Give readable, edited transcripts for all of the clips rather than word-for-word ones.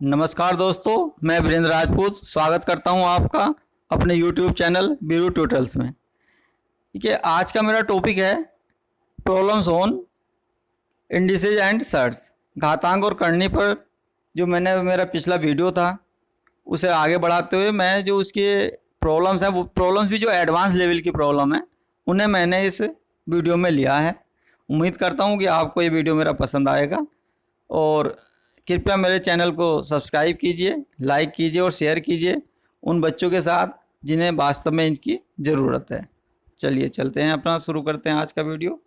नमस्कार दोस्तों, मैं वीरेंद्र राजपूत स्वागत करता हूं आपका अपने YouTube चैनल बीरू ट्यूटोरियल्स में। ठीक है, आज का मेरा टॉपिक है problems on indices and surds, घातांक और करनी पर। जो मैंने मेरा पिछला वीडियो था उसे आगे बढ़ाते हुए मैं जो उसके प्रॉब्लम्स हैं, वो प्रॉब्लम्स भी जो एडवांस लेवल की प्रॉब्लम है उन्हें मैंने इस वीडियो में लिया है। उम्मीद करता हूँ कि आपको ये वीडियो मेरा पसंद आएगा और कृपया मेरे चैनल को सब्सक्राइब कीजिए, लाइक कीजिए और शेयर कीजिए उन बच्चों के साथ जिन्हें वास्तव में इनकी ज़रूरत है। चलिए चलते हैं, अपना शुरू करते हैं आज का वीडियो।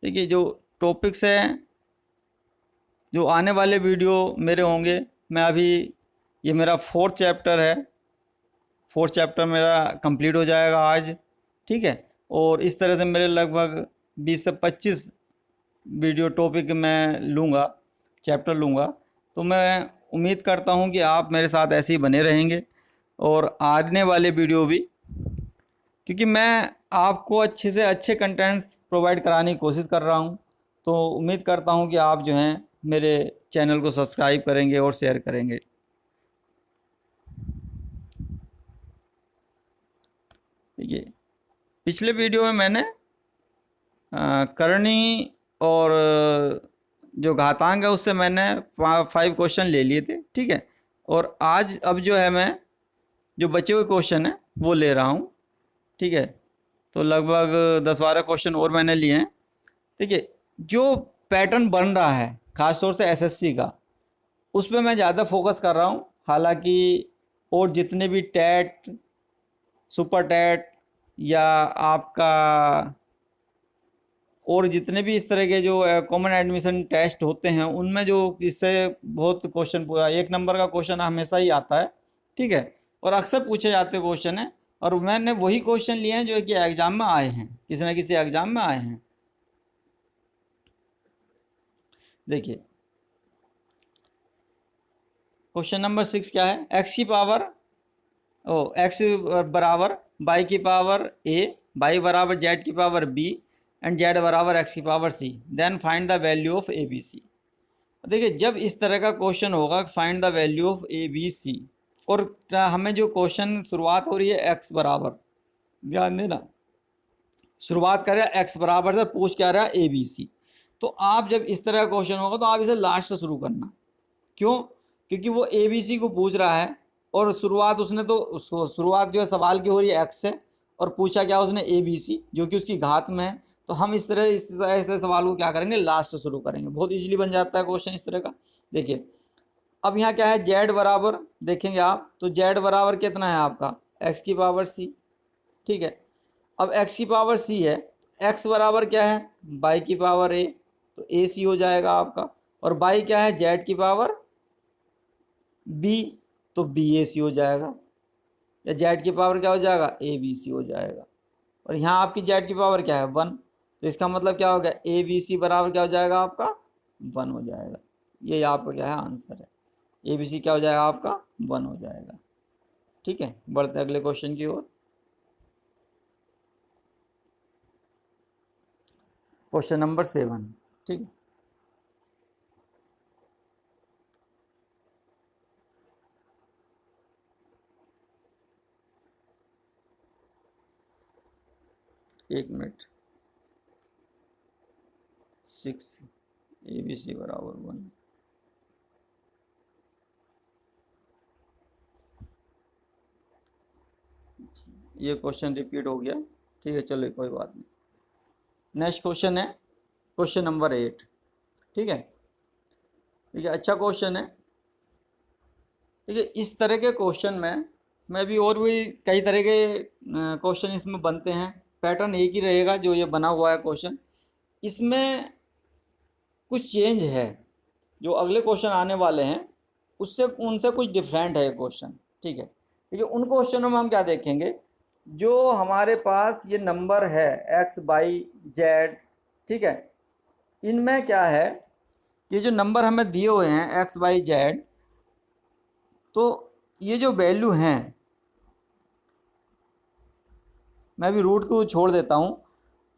देखिए, जो टॉपिक्स हैं, जो आने वाले वीडियो मेरे होंगे, मैं अभी ये मेरा 4th चैप्टर है। 4th चैप्टर मेरा कंप्लीट हो जाएगा आज। ठीक है, और इस तरह से मेरे लगभग 20 से 25 वीडियो टॉपिक मैं लूँगा, चैप्टर लूँगा। तो मैं उम्मीद करता हूँ कि आप मेरे साथ ऐसे ही बने रहेंगे और आने वाले वीडियो भी, क्योंकि मैं आपको अच्छे से अच्छे कंटेंट्स प्रोवाइड कराने की कोशिश कर रहा हूँ। तो उम्मीद करता हूँ कि आप जो हैं मेरे चैनल को सब्सक्राइब करेंगे और शेयर करेंगे। देखिए, पिछले वीडियो में मैंने करनी और जो घातांक है उससे मैंने 5 क्वेश्चन ले लिए थे। ठीक है, और आज अब जो है मैं जो बचे हुए क्वेश्चन हैं वो ले रहा हूँ। ठीक है, तो लगभग 10-12 क्वेश्चन और मैंने लिए हैं। देखिए, जो पैटर्न बन रहा है ख़ास तौर से एसएससी का, उस पर मैं ज़्यादा फोकस कर रहा हूँ। हालांकि और जितने भी टेट, सुपर टेट या आपका और जितने भी इस तरह के जो कॉमन एडमिशन टेस्ट होते हैं, उनमें जो इससे बहुत क्वेश्चन, 1 नंबर का क्वेश्चन हमेशा ही आता है। ठीक है, और अक्सर पूछे जाते क्वेश्चन हैं, और मैंने वही क्वेश्चन लिए हैं जो कि एग्ज़ाम में आए हैं, किसी न किसी एग्ज़ाम में आए हैं। देखिए, क्वेश्चन नंबर 6 क्या है? एक्स की पावर एक्स बराबर वाई की पावर ए, वाई बराबर जेड की पावर बी एंड जेड बराबर एक्स की power c, then find the value of a b c. देखिए, जब इस तरह का क्वेश्चन होगा, find the value of a b c, और हमें जो क्वेश्चन शुरुआत हो रही है एक्स बराबर, ध्यान देना, शुरुआत कर रहा है एक्स बराबर से, पूछ क्या रहा है ए बी सी। तो आप जब इस तरह का क्वेश्चन होगा तो आप इसे लास्ट से शुरू करना। क्यों? क्योंकि वो ए बी सी को पूछ रहा है और शुरुआत उसने तो शुरुआत जो है सवाल की हो रही है एक्स से, और पूछा क्या उसने ए बी सी, जो कि उसकी घात में है। तो हम इस तरह ऐसे सवाल को क्या करेंगे, लास्ट से शुरू करेंगे। बहुत इजीली बन जाता है क्वेश्चन इस तरह का। देखिए, अब यहाँ क्या है, जेड बराबर देखेंगे आप, तो जेड बराबर कितना है आपका, एक्स की पावर सी। ठीक है, अब एक्स की पावर सी है, एक्स बराबर क्या है, बाई की पावर ए, तो ए सी हो जाएगा आपका। और बाई क्या है, जेड की पावर बी, तो बी ए सी हो जाएगा। या जेड की पावर क्या हो जाएगा, ए बी सी हो जाएगा। और यहाँ आपकी जेड की पावर क्या है, 1, तो इसका मतलब क्या हो गया, ए बी सी बराबर क्या हो जाएगा आपका, 1 हो जाएगा। ये आपका क्या है, आंसर है। ए बी सी क्या हो जाएगा आपका, 1 हो जाएगा। ठीक है, बढ़ते अगले क्वेश्चन की ओर। Question number 7। ठीक है, एक मिनट। 6 ए बी सी बराबर 1। ये क्वेश्चन रिपीट हो गया। ठीक है, चलो कोई बात नहीं। नेक्स्ट क्वेश्चन है क्वेश्चन नंबर 8। ठीक है, देखिए, अच्छा क्वेश्चन है। देखिए, इस तरह के क्वेश्चन में मैं भी और भी कई तरह के क्वेश्चन इसमें बनते हैं। पैटर्न एक ही रहेगा जो ये बना हुआ है क्वेश्चन। इसमें कुछ चेंज है, जो अगले क्वेश्चन आने वाले हैं उससे उनसे कुछ डिफरेंट है ये क्वेश्चन। ठीक है, देखिए, उन क्वेश्चनों में हम क्या देखेंगे, जो हमारे पास ये नंबर है एक्स बाई जेड। ठीक है, इनमें क्या है कि जो नंबर हमें दिए हुए हैं एक्स बाई जेड, तो ये जो वैल्यू हैं, मैं भी रूट को छोड़ देता हूँ,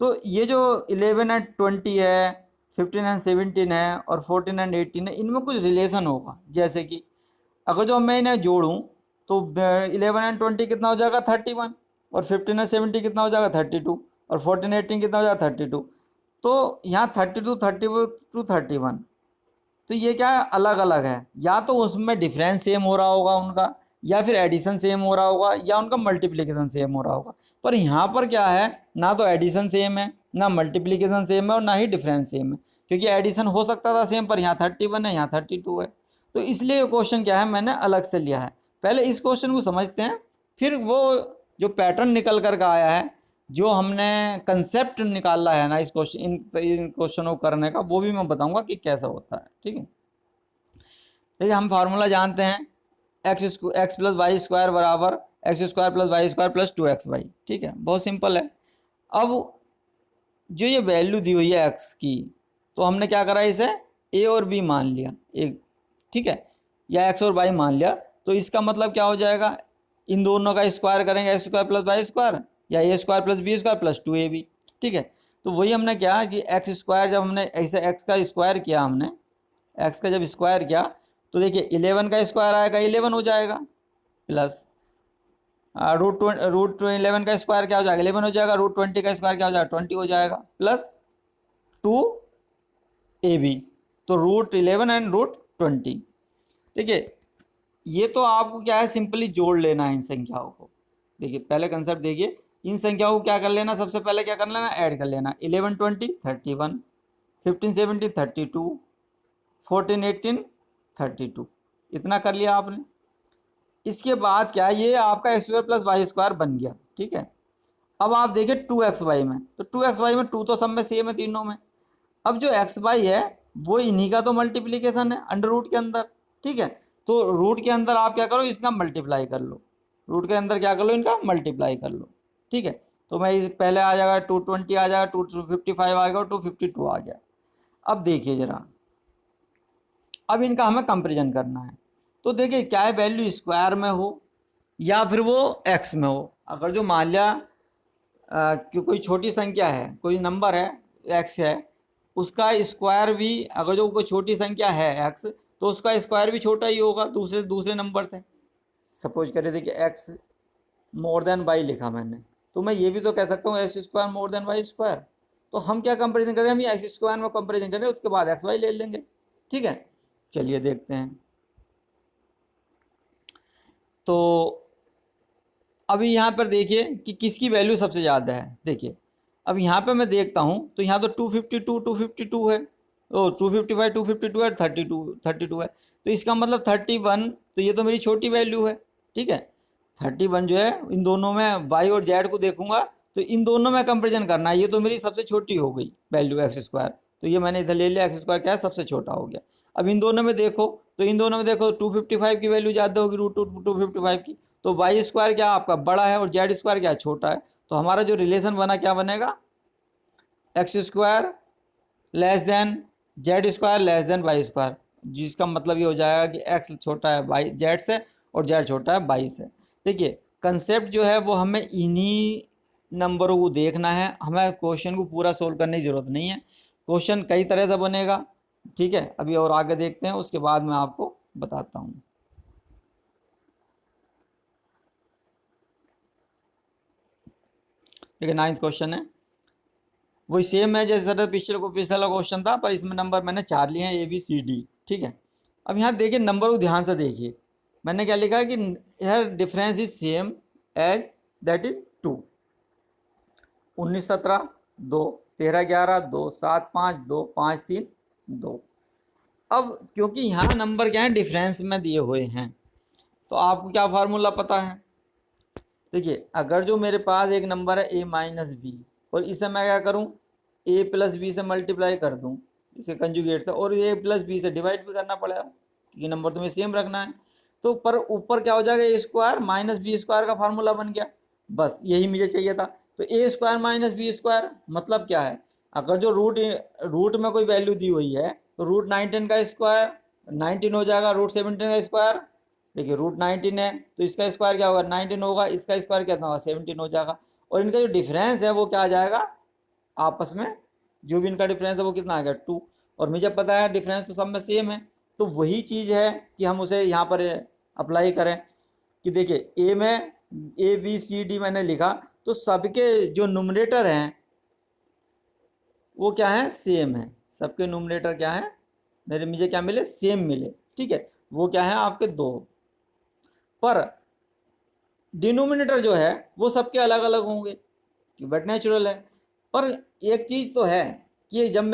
तो ये जो 11 एंड 20 है, 15 एंड 17 है और 14 एंड 18 है, इनमें कुछ रिलेशन होगा। जैसे कि अगर जो मैं इन्हें जोड़ूँ तो 11 एंड 20 कितना हो जाएगा 31, और 15 एंड 17 कितना हो जाएगा 32, और 14 18 कितना हो जाएगा 32। तो यहाँ 32 32 31, तो ये क्या है, अलग अलग है। या तो उसमें डिफरेंस सेम हो रहा होगा उनका, या फिर एडिशन सेम हो रहा होगा, या उनका मल्टीप्लिकेशन सेम हो रहा होगा। पर यहाँ पर क्या है, ना तो एडिशन सेम है, ना मल्टीप्लिकेशन सेम है, और ना ही डिफरेंस सेम है। क्योंकि एडिशन हो सकता था सेम, पर यहाँ 31 है, यहाँ 32 है। तो इसलिए ये क्वेश्चन क्या है, मैंने अलग से लिया है। पहले इस क्वेश्चन को समझते हैं, फिर वो जो पैटर्न निकल कर के आया है, जो हमने कंसेप्ट निकाला है ना इस क्वेश्चन, इन क्वेश्चनों को करने का, वो भी मैं बताऊंगा कि कैसा होता है। ठीक है, देखिए हम फार्मूला जानते हैं, एक्स प्लस वाई स्क्वायर बराबर x square plus Y square plus 2xy। ठीक है, बहुत सिंपल है। अब जो ये वैल्यू दी हुई है एक्स की, तो हमने क्या करा, इसे ए और बी मान लिया एक। ठीक है, या एक्स और वाई मान लिया। तो इसका मतलब क्या हो जाएगा, इन दोनों का स्क्वायर करेंगे, X square plus Y square, या A square plus B square plus 2ab। ठीक है, तो वही हमने क्या कि एक्स स्क्वायर, जब हमने ऐसे एक्स का स्क्वायर किया, हमने एक्स का जब स्क्वायर किया, तो देखिए 11 का स्क्वायर आएगा 11 हो जाएगा, प्लस रूट 11 का स्क्वायर क्या हो जाएगा 11 हो जाएगा, रूट 20 का स्क्वायर क्या हो जाएगा 20 हो जाएगा, प्लस 2ab। तो रूट 11 एंड रूट 20। देखिए ये तो आपको क्या है, सिंपली जोड़ लेना है इन संख्याओं को। देखिए पहले कंसेप्ट देखिए, इन संख्याओं को क्या कर लेना, सबसे पहले क्या कर लेना, ऐड कर लेना। 11 20 31, 15 17 32, 14 18 32, इतना कर लिया आपने। इसके बाद क्या, ये आपका x square plus Y square बन गया। ठीक है, अब आप देखिए 2xy में, तो 2xy में 2 तो सब में सेम है तीनों में। अब जो xy है वो इन्हीं का तो मल्टीप्लिकेशन है अंडर रूट के अंदर। ठीक है, तो रूट के अंदर आप क्या करो, इसका मल्टीप्लाई कर लो, रूट के अंदर क्या कर लो, इनका मल्टीप्लाई कर लो। ठीक है, तो मैं इस पहले आ जाएगा 220 आ जाएगा, 255 आ गया, 252 आ गया। अब देखिए ज़रा, अब इनका हमें कंपेरिजन करना है। तो देखिए क्या है, वैल्यू स्क्वायर में हो या फिर वो एक्स में हो। अगर जो मान लिया कि कोई छोटी संख्या है, कोई नंबर है एक्स है, उसका स्क्वायर भी, अगर जो कोई छोटी संख्या है एक्स, तो उसका स्क्वायर भी छोटा ही होगा दूसरे दूसरे नंबर से। सपोज करें, देखिए एक्स मोर देन वाई लिखा मैंने, तो मैं ये भी तो कह सकता हूँ x square more than y square. तो हम क्या कंपेरिजन करें, हम ये एक्स स्क्वायर में कंपेरिजन करें, उसके बाद एक्स वाई ले लेंगे। ठीक है, चलिए देखते हैं। तो अभी यहाँ पर देखिए कि किसकी वैल्यू सबसे ज़्यादा है। देखिए अब यहाँ पे मैं देखता हूँ, तो यहाँ तो 252 है, ओ 255 252 है, 32 है। तो इसका मतलब 31, तो ये तो मेरी छोटी वैल्यू है। ठीक है, 31 जो है, इन दोनों में वाई और जेड को देखूंगा, तो इन दोनों में कंपेरिजन करना है। ये तो मेरी सबसे छोटी हो गई वैल्यू एक्स स्क्वायर, तो ये मैंने इधर ले लिया, एक्स स्क्वायर क्या है, सबसे छोटा हो गया। अब इन दोनों में देखो, तो इन दोनों में देखो 255 की वैल्यू ज़्यादा होगी रूट 255 की, तो वाई स्क्वायर क्या आपका बड़ा है और जेड स्क्वायर क्या छोटा है। तो हमारा जो रिलेशन बना क्या बनेगा, x square less than z square less than y square, जिसका मतलब ये हो जाएगा कि एक्स छोटा है वाई जेड से और जेड छोटा है वाई से। देखिए कंसेप्ट जो है वो हमें इन्हीं नंबरों को देखना है, हमें क्वेश्चन को पूरा सोल्व करने की ज़रूरत नहीं है। क्वेश्चन कई तरह से बनेगा। ठीक है, अभी और आगे देखते हैं, उसके बाद मैं आपको बताता हूँ। देखिए 9th क्वेश्चन है, वही सेम है जैसे पिछला क्वेश्चन था, पर इसमें नंबर मैंने 4 लिए हैं, ABCD। ठीक है, अब यहाँ देखिए नंबर को ध्यान से देखिए, मैंने क्या लिखा है कि हर difference is same as that is 2, 19 17 2, 13 11 2, 7 5 2, 5 3 2। अब क्योंकि यहाँ नंबर क्या है, डिफरेंस में दिए हुए हैं, तो आपको क्या फार्मूला पता है। देखिए अगर जो मेरे पास एक नंबर है a-b, और इसे मैं क्या करूं, a प्लस बी से मल्टीप्लाई कर दूं इसके कंजुगेट से, और a प्लस बी से डिवाइड भी करना पड़ेगा क्योंकि नंबर तुम्हें सेम रखना है। तो पर ऊपर क्या हो जाएगा, a square minus b square का फार्मूला बन गया। बस यही मुझे चाहिए था। तो a square minus b square मतलब क्या है, अगर जो रूट में कोई वैल्यू दी हुई है, तो रूट 19 का स्क्वायर 19 हो जाएगा, रूट 17 का स्क्वायर, देखिए रूट 19 है तो इसका स्क्वायर क्या होगा 19 होगा, इसका स्क्वायर कितना होगा 17 हो जाएगा, और इनका जो डिफरेंस है वो क्या आ जाएगा आपस में जो भी इनका डिफरेंस है वो कितना आ गया 2, और मुझे पता है डिफरेंस तो सब में सेम है, तो वही चीज़ है कि हम उसे यहाँ पर अप्लाई करें कि देखिए ए में ABCD मैंने लिखा, तो सबके जो नुमरेटर हैं वो क्या है, सेम है। सबके नुमरेटर क्या है, मुझे क्या मिले, सेम मिले, ठीक है। वो क्या है आपके 2, पर डिनोमिनेटर जो है वो सबके अलग अलग होंगे, कि बट नेचुरल है। पर एक चीज़ तो है कि जब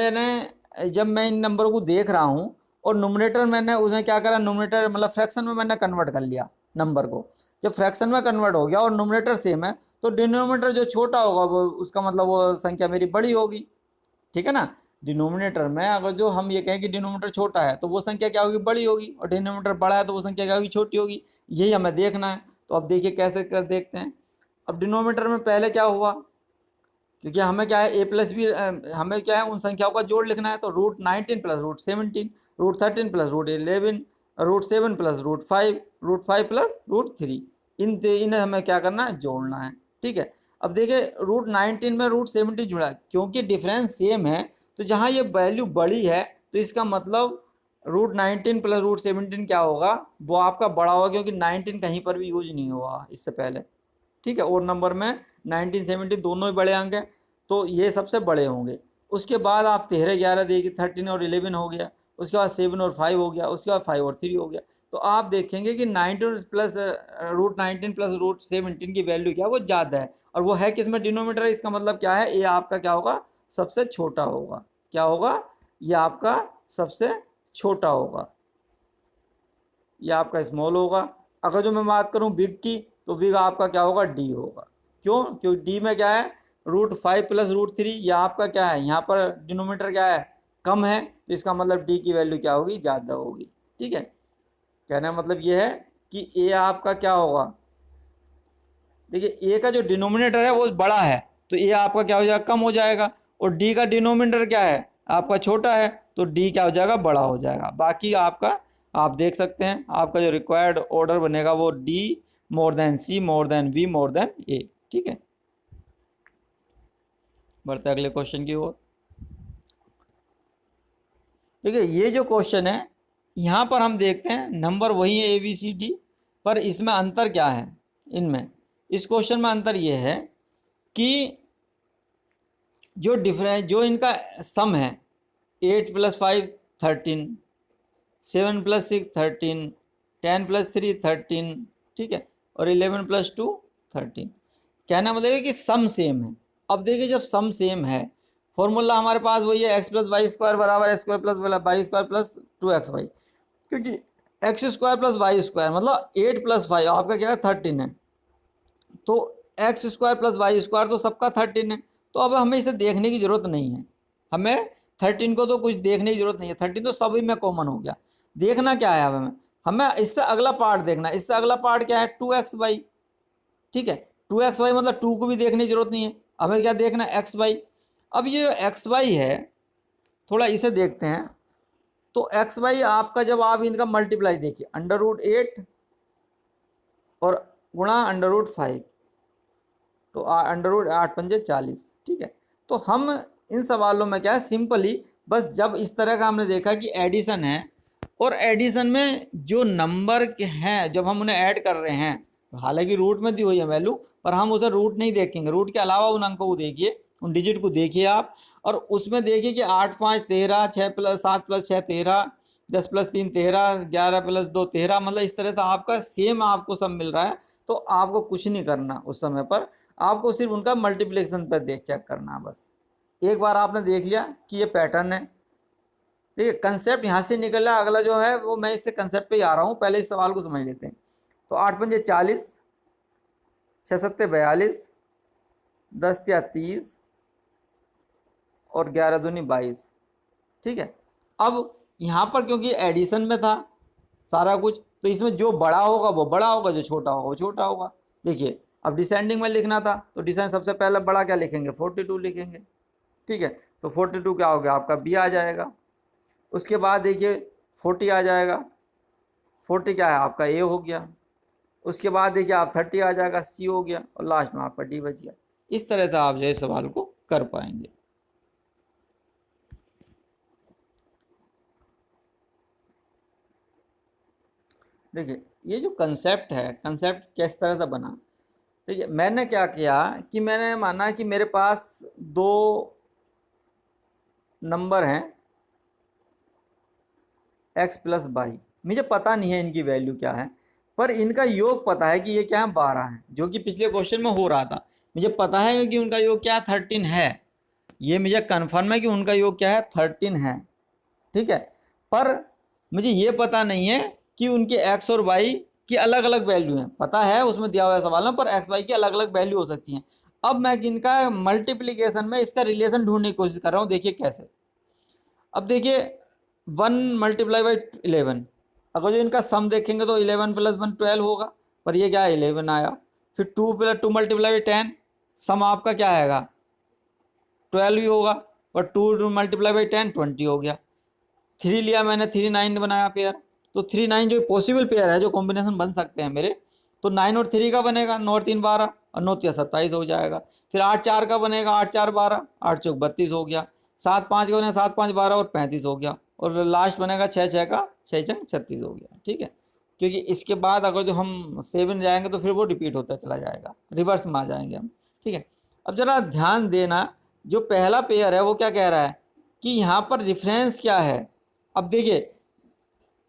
मैं इन नंबरों को देख रहा हूँ और नोमिनेटर मैंने उसमें क्या करा, नोमिनेटर मतलब फ्रैक्शन में मैंने कन्वर्ट कर लिया नंबर को। जब फ्रैक्शन में कन्वर्ट हो गया और नोमिनेटर सेम है, तो डिनोमिनेटर जो छोटा होगा वो उसका मतलब वो संख्या मेरी बड़ी होगी, ठीक है ना। डिनोमिनेटर में अगर जो हम ये कहें कि डिनोमिनेटर छोटा है तो वो संख्या क्या होगी, बड़ी होगी, और डिनोमिनेटर बड़ा है तो वो संख्या क्या होगी, छोटी होगी। यही हमें देखना है। तो अब देखिए कैसे कर देखते हैं। अब डिनोमिनेटर में पहले क्या हुआ, क्योंकि हमें क्या है A+B, हमें क्या है उन संख्याओं का जोड़ लिखना है, तो √19 + √17, √13 + √11, √7 + √5, √5 + √3, इन्हें हमें क्या करना है, जोड़ना है, ठीक है। अब देखिए √19 में √17 जुड़ा है, क्योंकि डिफरेंस सेम है, तो जहाँ ये वैल्यू बड़ी है तो इसका मतलब √19 + √17 क्या होगा, वो आपका बड़ा होगा, क्योंकि 19 कहीं पर भी यूज नहीं हुआ इससे पहले, ठीक है। और नंबर में 19 17 दोनों ही बड़े अंक हैं, तो ये सबसे बड़े होंगे। उसके बाद आप 13 11 देखिए, 13 और 11 हो गया, उसके बाद 7 और 5 हो गया, उसके बाद 5 और 3 हो गया। तो आप देखेंगे कि 19 प्लस √19 + √17 की वैल्यू क्या है, वो ज़्यादा है, और वो है किसमें, डिनोमिनेटर है। इसका मतलब क्या है, ये आपका क्या होगा, सबसे छोटा होगा। क्या होगा, ये आपका सबसे छोटा होगा, ये आपका स्मॉल होगा। अगर जो मैं बात करूँ बिग की, तो बिग आपका क्या होगा, डी होगा। क्यों, क्योंकि डी में क्या है, √5 + √3, यह आपका क्या है, यहाँ पर डिनोमिनेटर क्या है, कम है, तो इसका मतलब डी की वैल्यू क्या होगी, ज़्यादा होगी, ठीक है। कहने का मतलब ये है कि ए आपका क्या होगा, देखिए ए का जो डिनोमिनेटर है वो बड़ा है, तो ए आपका क्या हो जाएगा, कम हो जाएगा, और डी का डिनोमिनेटर क्या है, आपका छोटा है, तो डी क्या हो जाएगा, बड़ा हो जाएगा। बाकी आपका आप देख सकते हैं, आपका जो रिक्वायर्ड ऑर्डर बनेगा वो डी > C > V > A, ठीक है। बढ़ते हैं अगले क्वेश्चन की ओर। देखिए ये जो क्वेश्चन है, यहाँ पर हम देखते हैं नंबर वही है ABCD, पर इसमें अंतर क्या है, इनमें इस क्वेश्चन में अंतर ये है कि जो इनका सम है, 8 + 5 13, 7 + 6 13, 10 + 3 13, ठीक है, और 11 + 2 13। कहना मतलब है कि सम सेम है। अब देखिए जब सम सेम है, फॉर्मूला हमारे पास वही है, x + y² = x² + y² + 2xy, क्योंकि x² + y² मतलब 8 + 5 आपका क्या है, 13 है, तो x² + y² तो सबका 13 है। तो अब हमें इसे देखने की ज़रूरत नहीं है, हमें 13 को तो कुछ देखने की ज़रूरत नहीं है, 13 तो सभी में कॉमन हो गया। देखना क्या है, अब हमें हमें इससे अगला पार्ट देखना है। इससे अगला पार्ट क्या है, 2xy, ठीक है। 2xy मतलब 2 को भी देखने की जरूरत नहीं है, हमें क्या देखना है, xy। अब ये xy है, थोड़ा इसे देखते हैं। तो xy आपका जब आप इनका मल्टीप्लाई देखिए, √8 और गुणा √5, तो √8 × 5 = 40, ठीक है। तो हम इन सवालों में क्या है, सिंपली बस जब इस तरह का हमने देखा कि एडिशन है, और एडिशन में जो नंबर के हैं जब हम उन्हें ऐड कर रहे हैं, हालांकि रूट में दी हुई है वैल्यू, पर हम उसे रूट नहीं देखेंगे, रूट के अलावा उन अंकों को देखिए, उन डिजिट को देखिए आप, और उसमें देखिए कि 8 5 13, 6 + 7 + 6 13, 10 + 3 13, 11 + 2 13, मतलब इस तरह से आपका सेम आपको सब मिल रहा है। तो आपको कुछ नहीं करना उस समय पर, आपको सिर्फ उनका मल्टीप्लिकेशन पर चेक करना है बस। एक बार आपने देख लिया कि ये पैटर्न है, देखिए कंसेप्ट यहाँ से निकल रहा है। अगला जो है वो मैं इससे कंसेप्ट पे ही आ रहा हूँ, पहले इस सवाल को समझ लेते हैं। तो 8 × 5 = 40, 6 × 7 = 42, 10 × 30 और 11 × 2 = 22, ठीक है। अब यहाँ पर क्योंकि एडिशन में था सारा कुछ, तो इसमें जो बड़ा होगा वो बड़ा होगा, जो छोटा होगा वो छोटा होगा। देखिए अब डिसेंडिंग में लिखना था, तो डिसेंड सबसे पहले बड़ा क्या लिखेंगे, 42 लिखेंगे, ठीक है। तो 42 क्या हो गया, आपका बी आ जाएगा। उसके बाद देखिए 40 आ जाएगा, 40 क्या है आपका ए हो गया। उसके बाद देखिए आप 30 आ जाएगा, सी हो गया, और लास्ट में आपका डी बच गया। इस तरह से आप जो है सवाल को कर पाएंगे। देखिए ये जो कंसेप्ट है, कंसेप्ट किस तरह से बना। देखिए मैंने क्या किया कि मैंने माना कि मेरे पास दो नंबर हैं x प्लस वाई, मुझे पता नहीं है इनकी वैल्यू क्या है, पर इनका योग पता है कि ये क्या है 12 है, जो कि पिछले क्वेश्चन में हो रहा था। मुझे पता है कि उनका योग क्या है 13 है, ये मुझे कन्फर्म है कि उनका योग क्या है 13 है, ठीक है। पर मुझे ये पता नहीं है कि उनके x और y की अलग अलग वैल्यू हैं, पता है उसमें दिया हुआ है सवाल में, पर x y की अलग अलग वैल्यू हो सकती हैं। अब मैं इनका मल्टीप्लिकेशन में इसका रिलेशन ढूंढने की कोशिश कर रहा हूँ, देखिए कैसे। अब देखिए 1 मल्टीप्लाई बाई 11, अगर जो इनका सम देखेंगे तो 11 प्लस 1 12 होगा, पर ये क्या है 11 आया। फिर 2 प्लस 2 मल्टीप्लाई बाई 10, सम आपका क्या आएगा 12 ही होगा, पर 2 मल्टीप्लाई बाई 10 20 हो गया। 3 लिया मैंने, 3 9 बनाया पेयर, तो 3 9 जो पॉसिबल पेयर है, जो कॉम्बिनेशन बन सकते हैं मेरे, तो 9 और 3 का बनेगा, 9 और 3 12 और 9 3 27 हो जाएगा। फिर 8 4 का बनेगा, 8 4 12, 8 चौक 32 हो गया। 7 5 का बनेगा, 7 5 12 और 35 हो गया। और लास्ट बनेगा 6 6 का 6 6 36 हो गया, ठीक है। क्योंकि इसके बाद अगर जो हम 7 जाएंगे तो फिर वो रिपीट होता चला जाएगा, रिवर्स में आ जाएंगे हम, ठीक है। अब जरा ध्यान देना, जो पहला पेयर है वो क्या कह रहा है कि यहाँ पर रेफरेंस क्या है। अब देखिए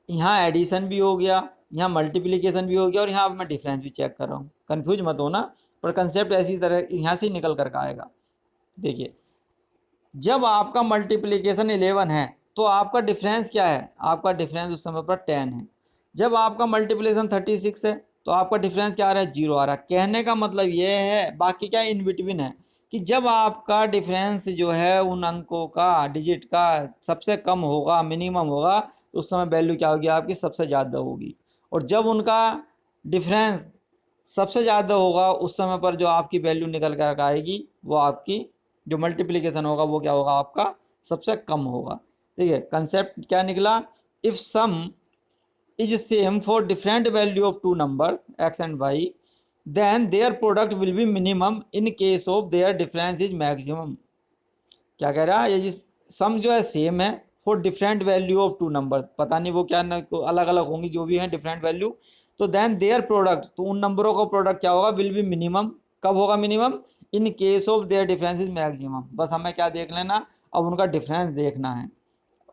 यहाँ एडिशन भी हो गया, यहाँ मल्टीप्लिकेशन भी हो गया, और यहाँ अब मैं डिफरेंस भी चेक कर रहा हूँ, कंफ्यूज मत होना, पर कंसेप्ट ऐसी तरह यहाँ से निकल कर आएगा। देखिए जब आपका मल्टीप्लिकेशन 11 है तो आपका डिफरेंस क्या है, आपका डिफरेंस उस समय पर 10 है। जब आपका मल्टीप्लिकेशन 36 है तो आपका डिफरेंस क्या आ रहा है 0 आ रहा है। कहने का मतलब ये है, बाकी क्या इन बिटवीन है, कि जब आपका डिफरेंस जो है उन अंकों का डिजिट का सबसे कम होगा, मिनिमम होगा, तो उस समय वैल्यू क्या होगी आपकी सबसे ज़्यादा होगी। और जब उनका डिफरेंस सबसे ज़्यादा होगा उस समय पर जो आपकी वैल्यू निकल कर आएगी वो आपकी जो मल्टीप्लिकेशन होगा वो क्या होगा आपका सबसे कम होगा। ठीक है, कंसेप्ट क्या निकला, if sum is same for different value of two numbers x and y, then their product will be minimum in case of their difference is maximum. क्या कह रहा है, ये जिस सम जो है सेम है for different value of two numbers, पता नहीं वो क्या अलग अलग होंगी जो भी हैं डिफरेंट वैल्यू, तो देन देयर प्रोडक्ट, तो उन नंबरों का प्रोडक्ट क्या होगा विल बी मिनिमम, कब होगा minimum, in case of their difference is maximum. बस हमें क्या देख लेना, अब उनका डिफरेंस देखना है,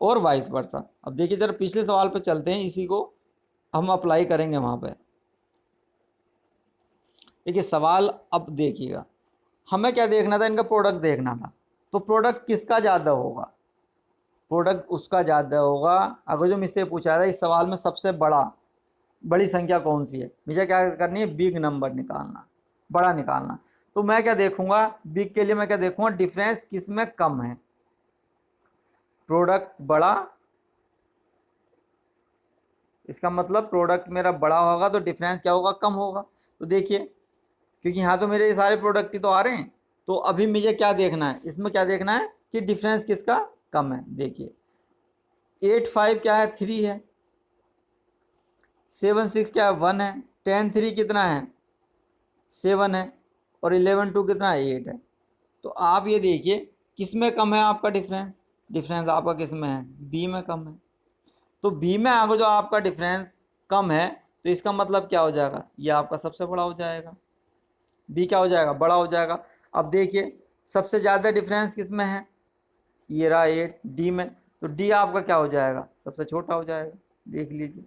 और वाइस वर्सा। अब देखिए जरा पिछले सवाल पर चलते हैं, इसी को हम अप्लाई करेंगे वहाँ पे। देखिए सवाल अब देखिएगा, हमें क्या देखना था, इनका प्रोडक्ट देखना था, तो प्रोडक्ट किसका ज़्यादा होगा, प्रोडक्ट उसका ज़्यादा होगा। अगर जो मुझसे पूछा था इस सवाल में सबसे बड़ी संख्या कौन सी है, मुझे क्या करनी है बिग नंबर निकालना, बड़ा निकालना। तो मैं क्या देखूंगा बिग के लिए, मैं क्या देखूंगा डिफरेंस किस में कम है, प्रोडक्ट बड़ा, इसका मतलब प्रोडक्ट मेरा बड़ा होगा तो डिफरेंस क्या होगा कम होगा। तो देखिए क्योंकि यहाँ तो मेरे ये सारे प्रोडक्ट ही तो आ रहे हैं, तो अभी मुझे क्या देखना है, इसमें क्या देखना है कि डिफरेंस किसका कम है। देखिए 8 5 क्या है 3 है, 7 6 क्या है 1 है, 10 3 कितना है 7 है, और 11 2 कितना है 8 है। तो आप ये देखिए किस में कम है आपका डिफरेंस, डिफरेंस आपका किस में है बी में कम है। तो बी में अगर जो आपका डिफरेंस कम है तो इसका मतलब क्या हो जाएगा, ये आपका सबसे बड़ा हो जाएगा, बी क्या हो जाएगा बड़ा हो जाएगा। अब देखिए सबसे ज़्यादा डिफरेंस किस में है, ये रहा 8 डी में, तो डी आपका क्या हो जाएगा सबसे छोटा हो जाएगा, देख लीजिए।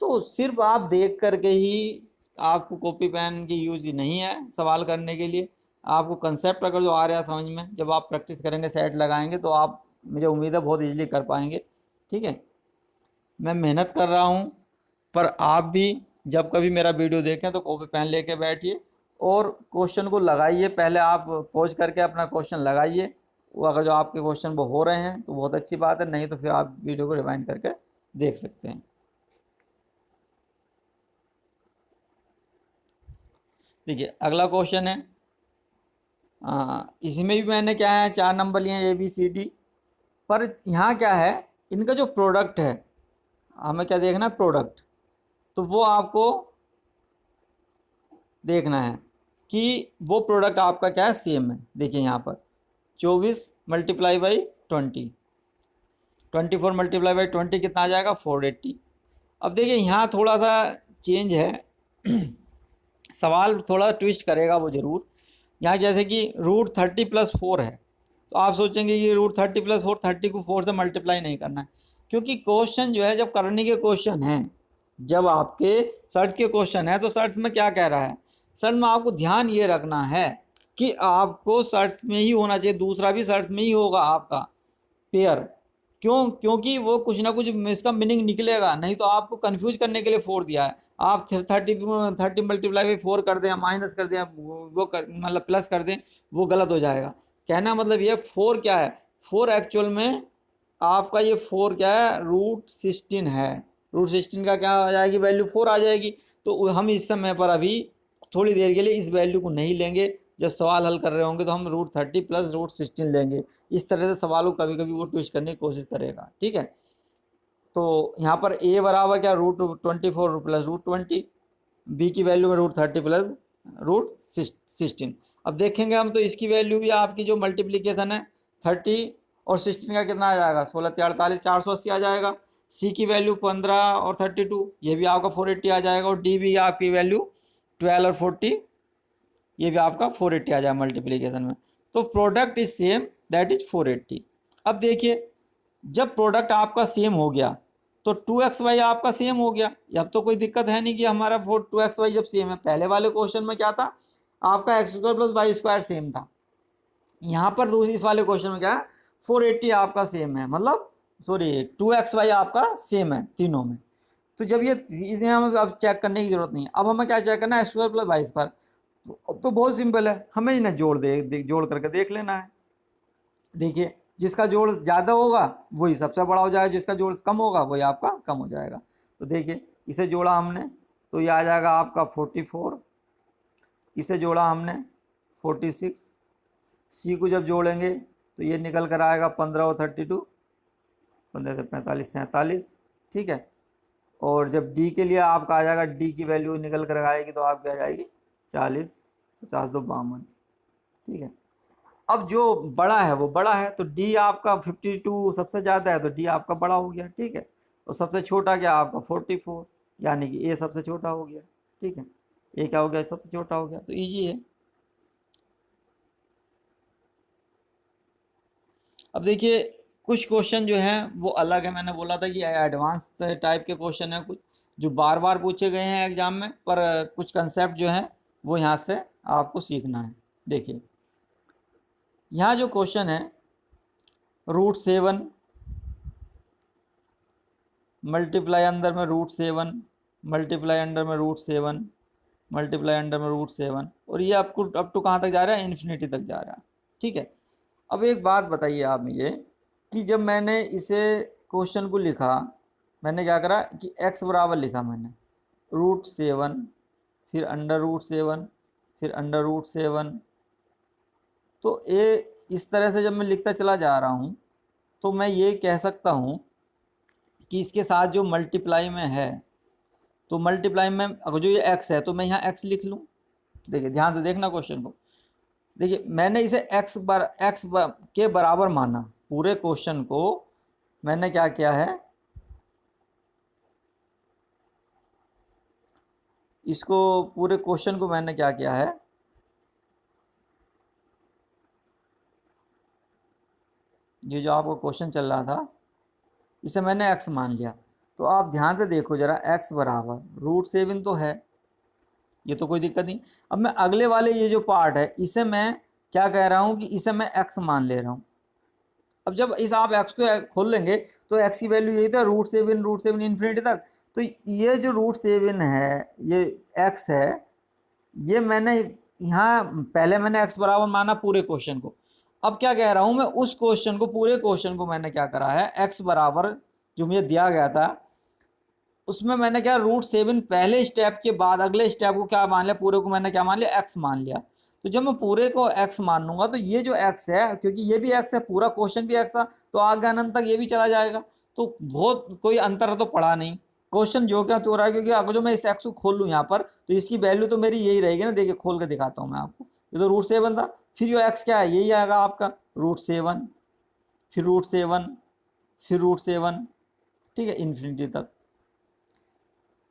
तो सिर्फ आप देख करके ही, आपको कॉपी पेन की यूज़ नहीं है सवाल करने के लिए, आपको कंसेप्ट अगर जो आ रहा है समझ में, जब आप प्रैक्टिस करेंगे सेट लगाएंगे तो आप, मुझे उम्मीद है बहुत इजीली कर पाएंगे। ठीक है, मैं मेहनत कर रहा हूँ, पर आप भी जब कभी मेरा वीडियो देखें तो कॉपी पेन लेके बैठिए और क्वेश्चन को लगाइए। पहले आप पॉज करके अपना क्वेश्चन लगाइए, वो अगर जो आपके क्वेश्चन वो हो रहे हैं तो बहुत अच्छी बात है, नहीं तो फिर आप वीडियो को रिवाइंड करके देख सकते हैं। देखिए अगला क्वेश्चन है, इसमें भी मैंने क्या है 4 नंबर लिए हैं ABCD, पर यहाँ क्या है इनका जो प्रोडक्ट है, हमें क्या देखना है प्रोडक्ट, तो वो आपको देखना है कि वो प्रोडक्ट आपका क्या है सेम है। देखिए यहाँ पर 24 मल्टीप्लाई बाई 20, 24 मल्टीप्लाई बाई 20 कितना आ जाएगा 480। अब देखिए यहाँ थोड़ा सा चेंज है, सवाल थोड़ा ट्विस्ट करेगा वो ज़रूर। यहाँ जैसे कि √30 + 4 है, तो आप सोचेंगे कि √30 + 4, 30 को 4 से मल्टीप्लाई नहीं करना है, क्योंकि क्वेश्चन जो है जब करने के क्वेश्चन हैं, जब आपके सर्च के क्वेश्चन है तो सर्च में क्या कह रहा है, सर्च में आपको ध्यान ये रखना है कि आपको सर्च में ही होना चाहिए, दूसरा भी सर्च में ही होगा आपका पेयर। क्यों? क्योंकि वो कुछ ना कुछ इसका मीनिंग निकलेगा, नहीं तो आपको कंफ्यूज करने के लिए 4 दिया है। आप 30 × 4 कर दें या माइनस कर दें या वो कर मतलब प्लस कर दें, वो गलत हो जाएगा। कहना मतलब ये 4 क्या है, 4 एक्चुअल में आपका ये 4 क्या है, √16 है। √16 का क्या आ जाएगी वैल्यू, 4 आ जाएगी। तो हम इस समय पर अभी थोड़ी देर के लिए इस वैल्यू को नहीं लेंगे, जब सवाल हल कर रहे होंगे तो हम √30 + √16 लेंगे। इस तरह से सवालों को कभी कभी वो ट्विस्ट करने की कोशिश करेगा, ठीक है। तो यहाँ पर a बराबर क्या, √24 + √20, b की वैल्यू में √30 + √16। अब देखेंगे हम तो इसकी वैल्यू भी आपकी जो मल्टीप्लिकेशन है 30 और 16 का कितना आ जाएगा, 16 × 48 480 आ जाएगा। c की वैल्यू 15 और 32, ये भी आपका 480 आ जाएगा। और d भी आपकी वैल्यू 12 और 40, ये भी आपका 480 आ जाएगा मल्टीप्लिकेशन में। तो product is same, that is 480। अब देखिए जब प्रोडक्ट आपका सेम हो गया तो 2xy आपका सेम हो गया, अब तो कोई दिक्कत है नहीं कि हमारा 2xy जब सेम है। पहले वाले क्वेश्चन में क्या था, आपका x² + y² सेम था। यहाँ पर इस वाले क्वेश्चन में क्या है, 480 आपका सेम है, मतलब सॉरी 2xy आपका सेम है तीनों में। तो जब ये इसे हमें अब चेक करने की जरूरत नहीं है, अब हमें क्या चेक करना है, x² + y²। तो अब तो बहुत सिंपल है, हमें इन्हें जोड़ करके देख लेना है। देखिए जिसका जोड़ ज़्यादा होगा वही सबसे बड़ा हो जाएगा, जिसका जोड़ कम होगा वही आपका कम हो जाएगा। तो देखिए इसे जोड़ा हमने तो ये आ जाएगा आपका 44, इसे जोड़ा हमने 46, सी को जब जोड़ेंगे तो ये निकल कर आएगा 15 और 32, 15 से 45 47, ठीक है। और जब डी के लिए आपका आ जाएगा, डी की वैल्यू निकल कर आएगी तो आपकी आ जाएगी 40, 50 2 52, ठीक है। अब जो बड़ा है वो बड़ा है, तो डी आपका 52 सबसे ज़्यादा है तो डी आपका बड़ा हो गया, ठीक है। और सबसे छोटा क्या आपका 44, यानी कि ए सबसे छोटा हो गया, ठीक है। ए क्या हो गया, सबसे छोटा हो गया, तो इजी है। अब देखिए कुछ क्वेश्चन जो हैं वो अलग है, मैंने बोला था कि एडवांस टाइप के क्वेश्चन हैं कुछ जो बार बार पूछे गए हैं एग्जाम में, पर कुछ कंसेप्ट जो हैं वो यहाँ से आपको सीखना है। देखिए यहाँ जो क्वेश्चन है, √7 मल्टीप्लाई अंदर में √7 मल्टीप्लाई अंडर में √7 मल्टीप्लाई अंडर में √7, और ये आपको अप टू कहाँ तक जा रहा है, इन्फिनिटी तक जा रहा है, ठीक है। अब एक बात बताइए आप मुझे कि जब मैंने इसे क्वेश्चन को लिखा, मैंने क्या करा कि x बराबर लिखा मैंने √7, फिर अंडर √7, फिर अंडर √7। तो ये इस तरह से जब मैं लिखता चला जा रहा हूँ तो मैं ये कह सकता हूँ कि इसके साथ जो मल्टीप्लाई में है, तो मल्टीप्लाई में अगर जो ये x है तो मैं यहाँ x लिख लूँ। देखिए ध्यान से देखना क्वेश्चन को, देखिए मैंने इसे के बराबर माना, पूरे क्वेश्चन को मैंने क्या किया है, इसको पूरे क्वेश्चन को मैंने क्या किया है, ये जो आपको क्वेश्चन चल रहा था इसे मैंने x मान लिया। तो आप ध्यान से देखो जरा, x बराबर √7 तो है, ये तो कोई दिक्कत नहीं। अब मैं अगले वाले ये जो पार्ट है इसे मैं क्या कह रहा हूँ कि इसे मैं x मान ले रहा हूँ। अब जब इस आप x को खोल लेंगे तो x की वैल्यू यही था √7 इन्फिनिटी तक। तो ये जो √7 है, ये x है, ये मैंने यहाँ पहले मैंने x बराबर माना पूरे क्वेश्चन को। अब क्या कह रहा हूँ मैं, उस क्वेश्चन को, पूरे क्वेश्चन को मैंने क्या करा है, x बराबर जो मुझे दिया गया था उसमें मैंने क्या √7 पहले स्टेप के बाद अगले स्टेप को क्या मान लिया, पूरे को मैंने क्या मान लिया, x मान लिया। तो जब मैं पूरे को x मान लूंगा तो ये जो x है, क्योंकि ये भी x है, पूरा क्वेश्चन भी x था, तो आगे अनंत तक ये भी चला जाएगा। तो बहुत कोई अंतर तो पड़ा नहीं, क्वेश्चन जो क्या तो हो रहा है। क्योंकि अगर जो मैं इस x को खोल लूँ यहाँ पर तो इसकी वैल्यू तो मेरी यही रहेगी ना। देखिए खोल के दिखाता हूँ मैं आपको, ये तो √7 था, फिर ये x क्या है, यही आएगा आपका √7, फिर √7, फिर √7, ठीक है, इन्फिनिटी तक।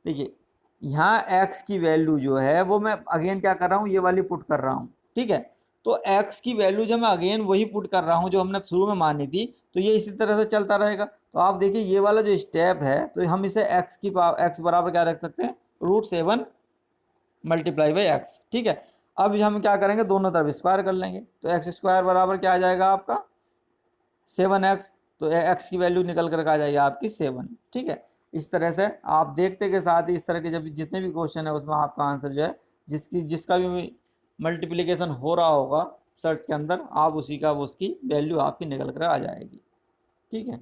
देखिए यहाँ x की वैल्यू जो है वो मैं अगेन क्या कर रहा हूँ, ये वाली पुट कर रहा हूँ, ठीक है। तो x की वैल्यू जब मैं अगेन वही पुट कर रहा हूँ जो हमने शुरू में मानी थी, तो ये इसी तरह से चलता रहेगा। तो आप देखिए ये वाला जो स्टेप है, तो हम इसे x की पावर x बराबर क्या रख सकते हैं, √7 मल्टीप्लाई बाई एक्स, ठीक है। अब हम क्या करेंगे, दोनों तरफ स्क्वायर कर लेंगे, तो एक्स स्क्वायर बराबर क्या आ जाएगा आपका 7x, तो x की वैल्यू निकल कर आ जाएगी आपकी 7, ठीक है। इस तरह से आप देखते के साथ ही इस तरह के जब जितने भी क्वेश्चन है उसमें आपका आंसर जो है जिसका भी मल्टीप्लिकेशन हो रहा होगा सर्च के अंदर, आप उसी का उसकी वैल्यू आपकी निकल कर आ जाएगी, ठीक है।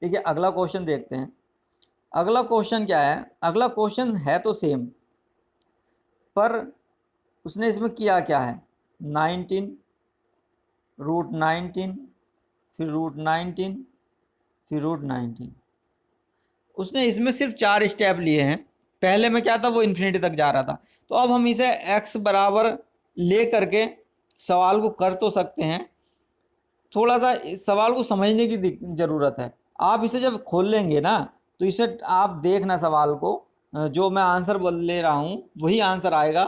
देखिए अगला क्वेश्चन देखते हैं। अगला क्वेश्चन क्या है, अगला क्वेश्चन है तो सेम, पर उसने इसमें किया क्या है, 19 √19 फिर √19 फिर √19, उसने इसमें सिर्फ 4 स्टेप लिए हैं। पहले में क्या था, वो इन्फिनिटी तक जा रहा था। तो अब हम इसे x बराबर ले करके सवाल को कर तो सकते हैं, थोड़ा सा इस सवाल को समझने की ज़रूरत है। आप इसे जब खोल लेंगे ना, तो इसे आप देखना सवाल को, जो मैं आंसर बोल ले रहा हूँ वही आंसर आएगा।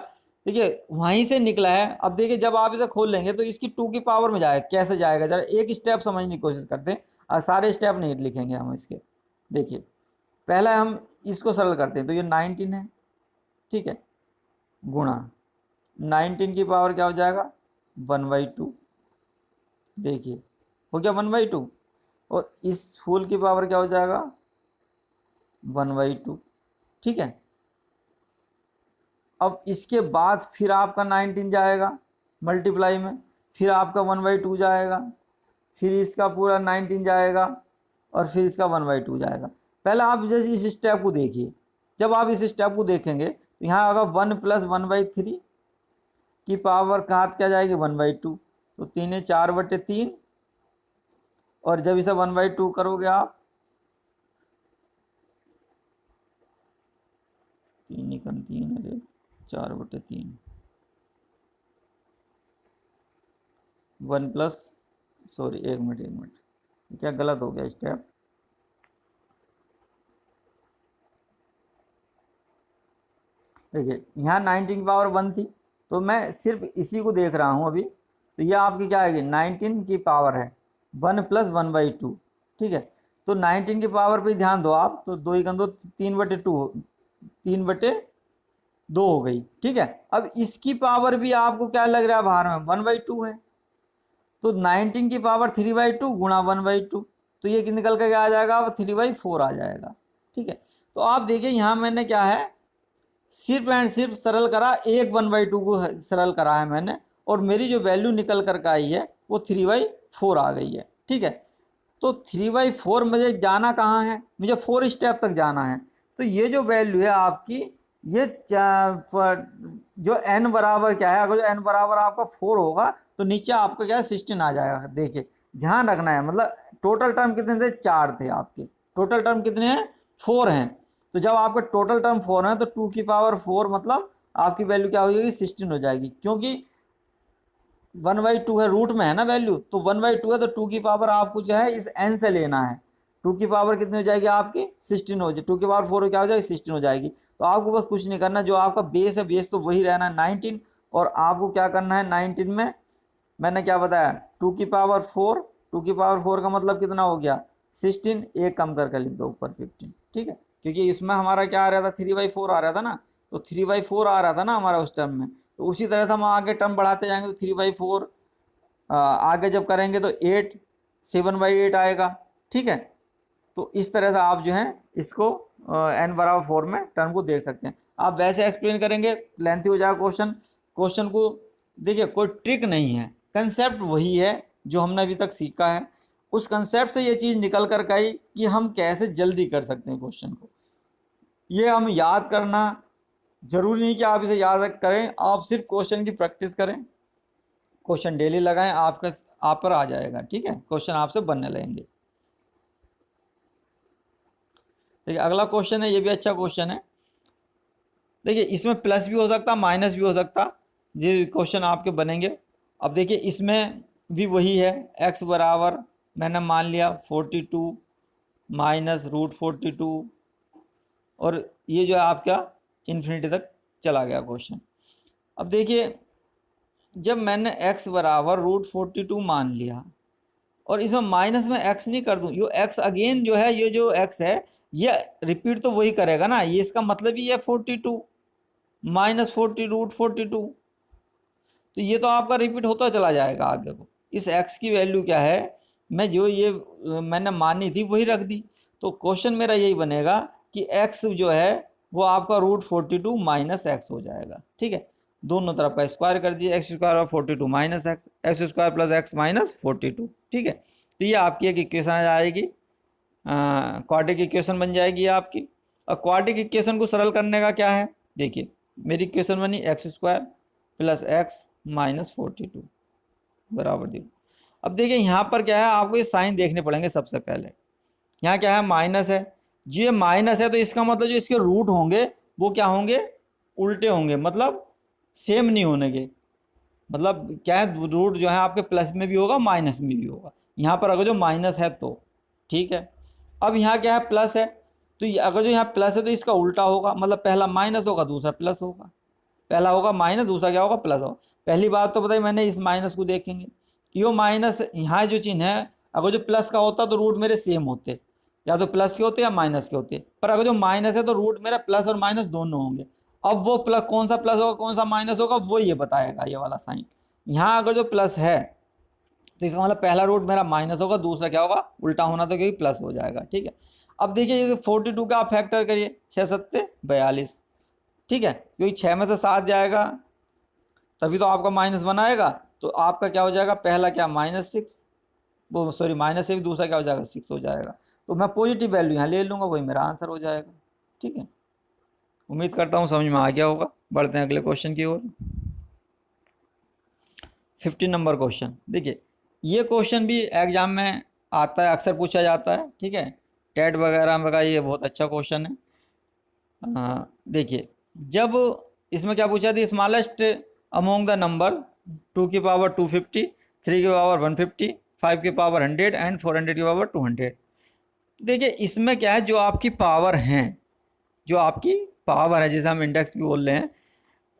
देखिए वहीं से निकला है। अब देखिए जब आप इसे खोल लेंगे तो इसकी 2 की पावर में जाएगा, कैसे जाएगा जरा एक स्टेप समझने की कोशिश करते हैं, और सारे स्टेप नहीं लिखेंगे हम इसके। देखिए पहले हम इसको सरल करते हैं, तो ये 19 है, ठीक है, गुणा 19 की पावर क्या हो जाएगा 1/2, देखिए हो गया 1/2, और इस फूल की पावर क्या हो जाएगा 1/2, ठीक है। अब इसके बाद फिर आपका 19 जाएगा मल्टीप्लाई में, फिर आपका 1/2 जाएगा, फिर इसका पूरा 19 जाएगा, और फिर इसका 1/2 जाएगा। पहले आप जैसे इस स्टेप को देखिए, जब आप इस स्टेप को देखेंगे तो यहाँ अगर 1 + 1/3 की पावर कहाँ क्या जाएगी 1/2, तो 3 4/3, और जब इसे 1/2 करोगे आप 3 3 अरे 4/3, 1 प्लस सॉरी एक मिनट क्या गलत हो गया स्टेप, देखिए यहाँ 19 की पावर 1 थी, तो मैं सिर्फ इसी को देख रहा हूँ अभी। तो यह आपकी क्या आएगी 19 की पावर है 1 + 1/2, ठीक है। तो 19 की पावर पे ध्यान दो आप, तो 2 × 2 3/2, 3/2 हो गई, ठीक है। अब इसकी पावर भी आपको क्या लग रहा है बाहर में 1/2 है, तो 19 की पावर 3/2 गुणा 1/2, तो ये निकल कर क्या आ जाएगा, अब 3/4 आ जाएगा, ठीक है। तो आप देखिए यहाँ मैंने क्या है सिर्फ एंड सिर्फ सरल करा, एक 1/2 को सरल करा है मैंने, और मेरी जो वैल्यू निकल कर के आई है वो 3/4 आ गई है, ठीक है। तो 3/4 मुझे जाना कहाँ है, मुझे 4 स्टेप तक जाना है। तो ये जो वैल्यू है आपकी, ये जो n बराबर क्या है, अगर जो n बराबर आपका 4 होगा तो नीचे आपका क्या है 16 आ जाएगा। देखिए ध्यान रखना है, मतलब टोटल टर्म कितने थे 4 थे आपके, टोटल टर्म कितने हैं 4 हैं। तो जब आपके टोटल टर्म 4 है तो 2 की पावर 4 मतलब आपकी वैल्यू क्या हो जाएगी 16 हो जाएगी, क्योंकि 1/2 है, रूट में है ना वैल्यू, तो 1/2 है, तो 2 की पावर आपको जो है इस n से लेना है। 2 की पावर कितनी हो जाएगी आपकी 16 हो जाएगी, 2 की पावर 4 क्या हो जाएगी 16 हो जाएगी। तो आपको बस कुछ नहीं करना, जो आपका बेस है बेस तो वही रहना है 19, और आपको क्या करना है 19 में मैंने क्या बताया 2 की पावर 4, 2 की पावर 4 का मतलब कितना हो गया 16, एक कम करके लिख दो ऊपर 15, ठीक है। क्योंकि इसमें हमारा क्या आ रहा था 3/4 आ रहा था ना, तो 3/4 आ रहा था ना हमारा उस टर्म में, तो उसी तरह से हम आगे टर्म बढ़ाते जाएंगे, तो 3/4 आगे जब करेंगे तो 8 7/8 आएगा, ठीक है। तो इस तरह से आप जो है इसको n बराबर 4 में टर्म को देख सकते हैं। आप वैसे एक्सप्लेन करेंगे लेंथी हो जाएगा क्वेश्चन। क्वेश्चन को देखिए कोई ट्रिक नहीं है, कंसेप्ट वही है जो हमने अभी तक सीखा है, उस कंसेप्ट से ये चीज़ निकल कर आई कि हम कैसे जल्दी कर सकते हैं क्वेश्चन को। ये हम याद करना जरूरी नहीं कि आप इसे याद करें, आप सिर्फ क्वेश्चन की प्रैक्टिस करें, क्वेश्चन डेली लगाएं, आपका आप पर आ जाएगा, ठीक है, क्वेश्चन आपसे बनने लगेंगे। देखिए अगला क्वेश्चन है, ये भी अच्छा क्वेश्चन है। देखिए इसमें प्लस भी हो सकता माइनस भी हो सकता, ये क्वेश्चन आपके बनेंगे। अब देखिए इसमें भी वही है, x बराबर मैंने मान लिया 42 - √42, और ये जो है आपका इन्फिनिटी तक चला गया क्वेश्चन। अब देखिए, जब मैंने x बराबर √42 मान लिया और इसमें माइनस में x नहीं कर दूं, ये x अगेन जो है, ये जो x है ये रिपीट तो वही करेगा ना, ये इसका मतलब ही है 42 माइनस 40 √42, तो ये तो आपका रिपीट होता चला जाएगा आगे को। इस x की वैल्यू क्या है, मैं जो ये मैंने मानी थी वही रख दी, तो क्वेश्चन मेरा यही बनेगा कि x जो है वो आपका √42 माइनस एक्स हो जाएगा। ठीक है, दोनों तरफ का स्क्वायर कर दिए, एक्स स्क्वायर और 42 minus x, x square plus x minus 42। ठीक है, तो ये आपकी एक इक्वेशन आ जाएगी, क्वाड्रेटिक इक्वेशन बन जाएगी आपकी। और क्वाड्रेटिक इक्वेशन को सरल करने का क्या है, देखिए मेरी इक्वेशन बनी x square plus x minus 42 बराबर 0। अब देखिए यहाँ पर क्या है, आपको ये साइन देखने पड़ेंगे सबसे पहले। यहाँ क्या है, माइनस है, जो ये माइनस है तो इसका मतलब जो इसके रूट होंगे वो क्या होंगे, उल्टे होंगे, मतलब सेम नहीं होने के। मतलब क्या है, रूट जो है आपके प्लस में भी होगा माइनस में भी होगा। यहाँ पर अगर जो माइनस है तो ठीक है, अब यहाँ क्या है, प्लस है, तो अगर जो यहाँ प्लस है तो इसका उल्टा होगा, मतलब पहला माइनस होगा दूसरा प्लस होगा, पहला होगा माइनस दूसरा क्या होगा, प्लस होगा। पहली बात तो बताइए मैंने, इस माइनस को देखेंगे, यो माइनस यहाँ जो चिन्ह है अगर जो प्लस का होता तो रूट मेरे सेम होते, या तो प्लस के होते या माइनस के होते, पर अगर जो माइनस है तो रूट मेरा प्लस और माइनस दोनों होंगे। अब वो प्लस कौन सा प्लस होगा कौन सा माइनस होगा वो ये बताएगा ये वाला साइन। यहाँ अगर जो प्लस है तो इसका मतलब पहला रूट मेरा माइनस होगा, दूसरा क्या होगा, उल्टा होना तो क्योंकि प्लस हो जाएगा। ठीक है, अब देखिए ये 42 का आप फैक्टर करिए, 6 सत्ते 42। ठीक है, क्योंकि 6 में से 7 जाएगा तभी तो आपका -1 आएगा, तो आपका क्या हो जाएगा, पहला क्या -6, वो सॉरी -6, दूसरा क्या हो जाएगा 6 हो जाएगा। तो मैं पॉजिटिव वैल्यू यहाँ ले लूँगा, वही मेरा आंसर हो जाएगा। ठीक है, उम्मीद करता हूँ समझ में आ गया होगा। बढ़ते हैं अगले क्वेश्चन की ओर। 15 नंबर क्वेश्चन, देखिए ये क्वेश्चन भी एग्जाम में आता है, अक्सर पूछा जाता है। ठीक है, टेट वगैरह में का ये बहुत अच्छा क्वेश्चन है। देखिए जब इसमें क्या पूछा था, स्मॉलेस्ट अमोंग द नंबर 2 की पावर 250, 3 की पावर 150, 5 की पावर 100 एंड 400 की पावर 200। देखिए इसमें क्या है, जो आपकी पावर हैं, जो आपकी पावर है जिसे हम इंडेक्स भी बोल रहे हैं,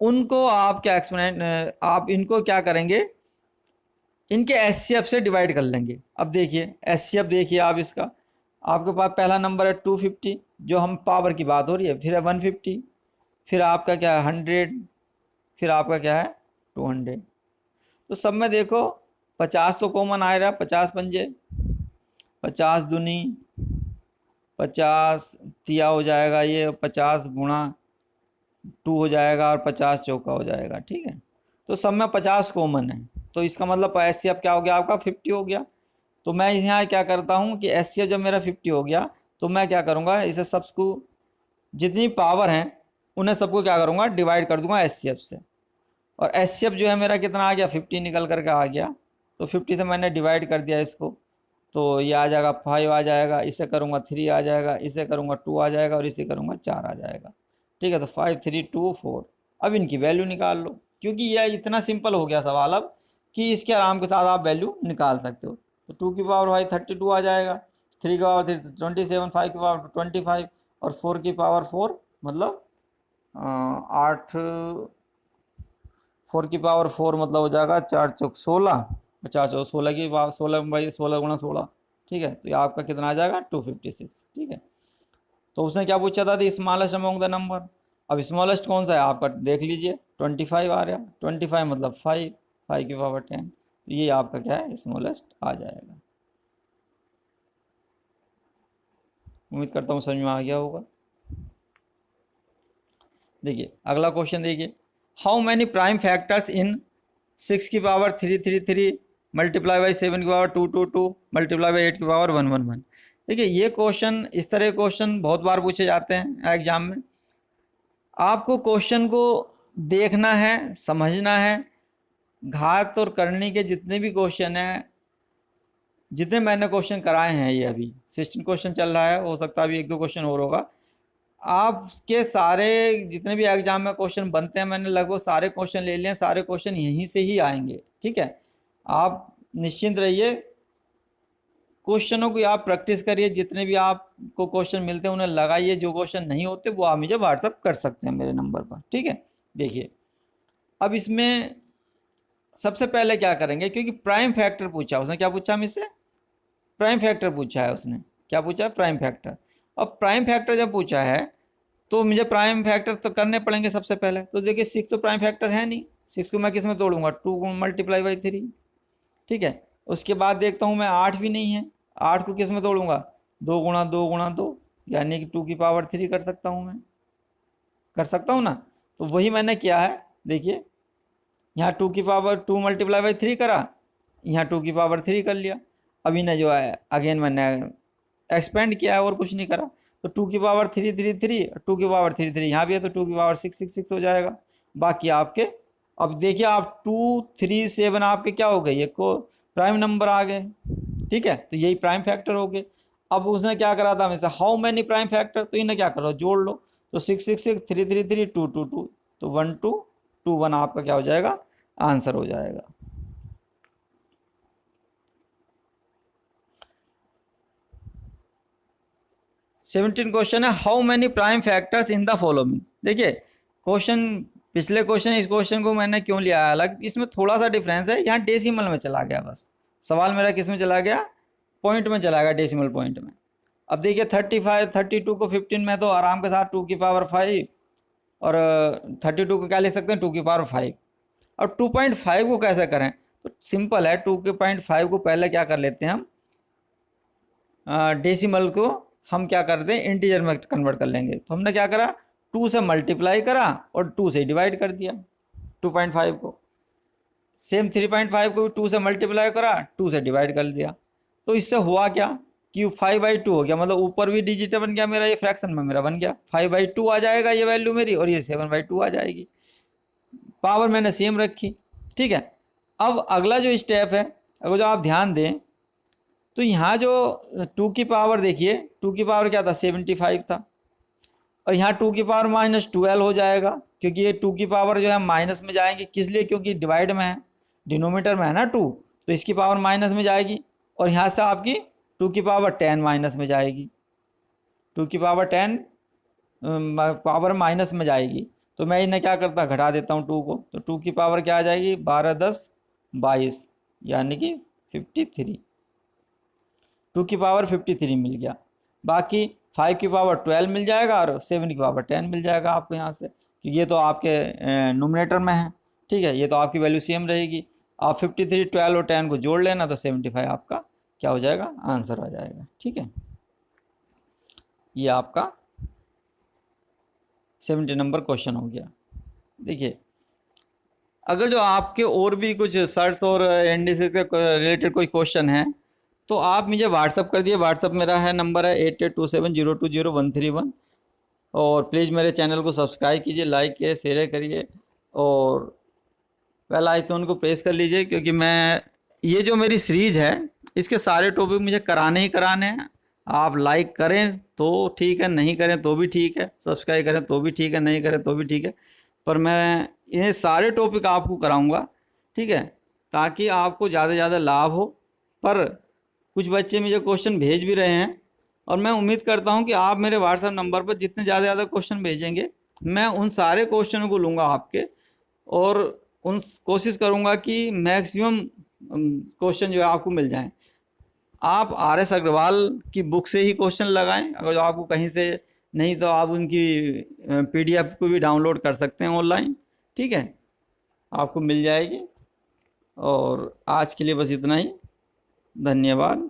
उनको आप क्या एक्सपोनेंट, आप इनको क्या करेंगे, इनके एचसीएफ से डिवाइड कर लेंगे। अब देखिए एचसीएफ देखिए आप इसका, आपके पास पहला नंबर है 250 जो हम पावर की बात हो रही है, फिर है 150, फिर आपका क्या है 100, फिर आपका क्या है 200। तो सब में देखो 50 तो कॉमन आ रहा है, 50 पंजे 50 दूनी 50 तिया हो जाएगा, ये 50 गुणा 2 हो जाएगा और 50 चौका हो जाएगा। ठीक है, तो सब में 50 कॉमन है, तो इसका मतलब एस क्या हो गया आपका 50 हो गया। तो मैं यहाँ क्या करता हूँ कि एस जब मेरा 50 हो गया तो मैं क्या करूँगा, इसे सबको जितनी पावर हैं उन्हें सबको क्या करूँगा, डिवाइड कर दूंगा एस से। और एस जो है मेरा कितना आ गया, 50 निकल करके आ गया, तो 50 से मैंने डिवाइड कर दिया इसको, तो ये आ जाएगा 5 आ जाएगा, इसे करूँगा 3 आ जाएगा, इसे करूँगा 2 आ जाएगा और इसे करूँगा 4 आ जाएगा। ठीक है, तो 5 3 2 4। अब इनकी वैल्यू निकाल लो, क्योंकि यह इतना सिंपल हो गया सवाल अब कि इसके आराम के साथ आप वैल्यू निकाल सकते हो। तो 2 की पावर भाई 32 आ जाएगा, 3 की पावर 27, 5 की पावर 25 और 4 की पावर 4 मतलब 8, 4 की पावर 4 मतलब हो जाएगा 4 चौक 16, 4 चौक 16 की पावर 16 भाई 16 गुणा 16। ठीक है, तो ये आपका कितना आ जाएगा 256। ठीक है, तो उसने क्या पूछा था, स्मॉलेस्ट अमोंग द नंबर। अब स्मॉलेस्ट कौन सा है आपका देख लीजिए, 25 आ रहा, 25 मतलब 5, 5 की पावर 10, तो ये आपका क्या है स्मॉलेस्ट आ जाएगा। उम्मीद करता हूँ समझ में आ गया होगा। देखिए अगला क्वेश्चन देखिए, how many prime factors in 6 की पावर 333 मल्टीप्लाई बाई 7 की पावर 222 मल्टीप्लाई बाई 8 की पावर 111। देखिए ये क्वेश्चन, इस तरह के क्वेश्चन बहुत बार पूछे जाते हैं एग्जाम में। आपको क्वेश्चन को देखना है, समझना है। घात और करनी के जितने भी क्वेश्चन हैं, जितने मैंने क्वेश्चन कराए हैं, ये अभी 16 क्वेश्चन चल रहा है, हो सकता है अभी 1-2 क्वेश्चन और होगा। आपके सारे जितने भी एग्जाम में क्वेश्चन बनते हैं, मैंने लगभग सारे क्वेश्चन ले लिए हैं, सारे क्वेश्चन यहीं से ही आएंगे। ठीक है, आप निश्चिंत रहिए, क्वेश्चनों की आप प्रैक्टिस करिए, जितने भी आपको क्वेश्चन मिलते हैं उन्हें लगाइए, जो क्वेश्चन नहीं होते वो आप मुझे व्हाट्सअप कर सकते हैं मेरे नंबर पर, ठीक है। देखिए अब इसमें सबसे पहले क्या करेंगे, क्योंकि प्राइम फैक्टर पूछा उसने, क्या पूछा मुझसे, प्राइम फैक्टर पूछा है उसने, क्या पूछा है, प्राइम फैक्टर। अब प्राइम फैक्टर जब पूछा है तो मुझे प्राइम फैक्टर तो करने पड़ेंगे सबसे पहले। तो देखिए 6 तो प्राइम फैक्टर है नहीं, 6 को मैं किस में तोड़ूंगा, 2 मल्टीप्लाई बाई 3, ठीक है। उसके बाद देखता हूँ मैं 8 भी नहीं है, 8 को किस में तोड़ूंगा, 2 गुणा 2 गुणा 2, यानी कि 2 की पावर 3 कर सकता हूँ मैं, कर सकता हूँ ना। तो वही मैंने किया है, देखिए यहाँ 2 की पावर 2 मल्टीप्लाई बाई 3 करा, यहाँ 2 की पावर 3 कर लिया। अभी ने जो है अगेन मैंने एक्सपेंड किया है और कुछ नहीं करा। तो 2 की पावर 3 3 3, 2 की पावर 3 3 यहाँ भी है, तो 2 की पावर 6 6 6 हो जाएगा। बाकी आपके, अब देखिए आप 2 3 7 आपके क्या हो गए, ये को प्राइम नंबर आ गए, ठीक है। तो यही प्राइम फैक्टर हो गए। अब उसने क्या करा था हमेशा, हाउ मैनी प्राइम फैक्टर, तो इन्हें क्या करो, जोड़ लो। तो 6 6 6 3 3 3 2 2 2, तो 1 2 2 1 आपका क्या हो जाएगा, आंसर हो जाएगा। सेवनटीन क्वेश्चन है, how many prime factors in the following. देखिए क्वेश्चन, पिछले क्वेश्चन इस क्वेश्चन को मैंने क्यों लिया है अलग, इसमें थोड़ा सा डिफरेंस है, यहाँ डेसिमल में चला गया बस। सवाल मेरा किस में चला गया, पॉइंट में चला गया, डेसिमल पॉइंट में। अब देखिए 35 32 को 15 में तो आराम के साथ 2 की पावर 5, और 32 को क्या लिख सकते हैं, 2 की पावर 5। और 2.5 को कैसे करें, तो सिंपल है, 2.5 को पहले क्या कर लेते हैं हम, डेसिमल को हम क्या करते हैं, इंटीजर में कन्वर्ट कर लेंगे। तो हमने क्या करा, 2 से मल्टीप्लाई करा और 2 से डिवाइड कर दिया 2.5 को। सेम 3.5 को भी 2 से मल्टीप्लाई करा, 2 से डिवाइड कर दिया। तो इससे हुआ क्या कि 5/2 हो गया, मतलब ऊपर भी डिजिट बन गया मेरा, ये फ्रैक्शन में मेरा बन गया 5/2 आ जाएगा ये वैल्यू मेरी, और ये 7/2 आ जाएगी। पावर मैंने सेम रखी, ठीक है। अब अगला जो स्टेप है, अगर जो आप ध्यान दें तो यहाँ जो 2 की पावर देखिए, 2 की पावर क्या था, 75 था, और यहाँ 2 की पावर -12 हो जाएगा, क्योंकि ये 2 की पावर जो है माइनस में जाएंगे, किस लिए, क्योंकि डिवाइड में है, डिनोमीटर में है ना 2, तो इसकी पावर माइनस में जाएगी। और यहाँ से आपकी 2 की पावर 10 माइनस में जाएगी, 2 की पावर 10 पावर माइनस में जाएगी। तो मैं इन्हें क्या करता, घटा देता हूँ 2 को, तो 2 की पावर क्या आ जाएगी, 12 10 22, यानी कि 53, 2 की पावर 53 मिल गया। बाकी 5 की पावर 12 मिल जाएगा और 7 की पावर 10 मिल जाएगा आपको यहाँ से, क्योंकि ये तो आपके नोमिनेटर में है, ठीक है। ये तो आपकी वैल्यू सेम रहेगी। आप 53 12 और 10 को जोड़ लेना, तो 75 आपका क्या हो जाएगा, आंसर आ जाएगा, ठीक है। ये आपका 70 नंबर क्वेश्चन हो गया। देखिए अगर जो आपके और भी कुछ सर्च और इंडिसेस के रिलेटेड कोई क्वेश्चन है तो आप मुझे व्हाट्सअप कर दिए। व्हाट्सअप मेरा है, नंबर है 8827020131। और प्लीज़ मेरे चैनल को सब्सक्राइब कीजिए, लाइक कीजिए, शेयर करिए और बेल आइकन को प्रेस कर लीजिए, क्योंकि मैं ये जो मेरी सीरीज़ है इसके सारे टॉपिक मुझे कराने ही कराने हैं। आप लाइक करें तो ठीक है, नहीं करें तो भी ठीक है, सब्सक्राइब करें तो भी ठीक है, नहीं करें तो भी ठीक है, पर मैं ये सारे टॉपिक आपको कराऊंगा, ठीक है, ताकि आपको ज़्यादा से ज़्यादा लाभ हो। पर कुछ बच्चे मुझे क्वेश्चन भेज भी रहे हैं, और मैं उम्मीद करता हूं कि आप मेरे व्हाट्सएप नंबर पर जितने ज़्यादा ज़्यादा क्वेश्चन भेजेंगे, मैं उन सारे क्वेश्चनों को लूँगा आपके, और उन कोशिश करूँगा कि मैक्सिमम क्वेश्चन जो है आपको मिल जाएं। आप RS अग्रवाल की बुक से ही क्वेश्चन लगाएं, अगर जो आपको कहीं से नहीं तो आप उनकी PDF को भी डाउनलोड कर सकते हैं ऑनलाइन, ठीक है, आपको मिल जाएगी। और आज के लिए बस इतना ही, धन्यवाद।